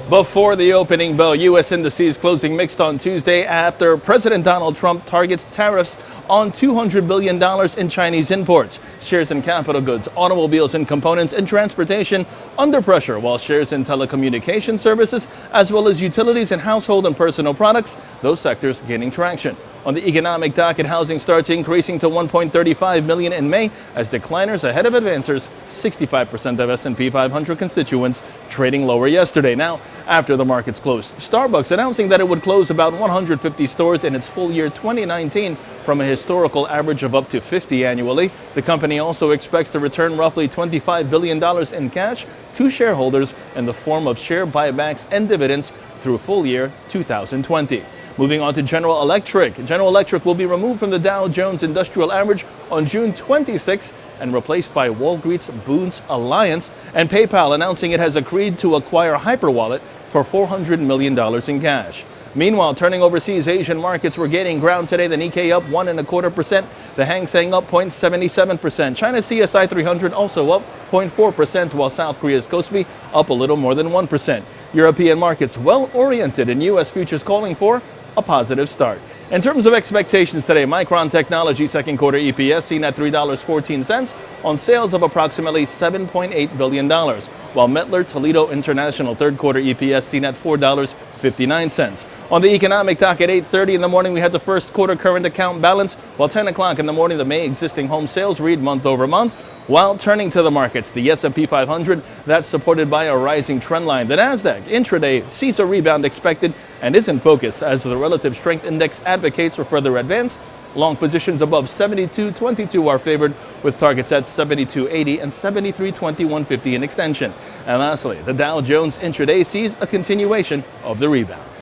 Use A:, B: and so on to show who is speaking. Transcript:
A: Before the opening bell, U.S. indices closing mixed on Tuesday after President Donald Trump targets tariffs on $200 billion in Chinese imports. Shares in capital goods, automobiles and components, and transportation under pressure, while shares in telecommunication services, as well as utilities and household and personal products, those sectors gaining traction. On the economic docket, housing starts increasing to 1.35 million in May as decliners ahead of advancers. 65% of S&P 500 constituents trading lower yesterday. Now, after the markets closed, Starbucks announcing that it would close about 150 stores in its full year 2019 from a historical average of up to 50 annually. The company also expects to return roughly $25 billion in cash to shareholders in the form of share buybacks and dividends through full year 2020. Moving on to General Electric. General Electric will be removed from the Dow Jones Industrial Average on June 26 and replaced by Walgreens Boots Alliance, and PayPal announcing it has agreed to acquire Hyperwallet for $400 million in cash. Meanwhile, turning overseas, Asian markets were gaining ground today. The Nikkei up 1.25%. The Hang Seng up 0.77%. China's CSI 300 also up 0.4%, while South Korea's Kospi up a little more than 1%. European markets well oriented, and U.S. futures calling for a positive start. In terms of expectations today, Micron Technology second quarter EPS seen at $3.14 on sales of approximately $7.8 billion, while Mettler Toledo International third quarter EPS seen at $4.59. On the economic docket, 8:30 in the morning, we had the first quarter current account balance, while 10 o'clock in the morning, the May existing home sales read month over month. While turning to the markets, the S&P 500, that's supported by a rising trend line. The Nasdaq intraday sees a rebound expected and is in focus as the relative strength index advocates for further advance. Long positions above 72.22 are favored, with targets at 72.80 and 73.2150 in extension. And lastly, the Dow Jones intraday sees a continuation of the rebound.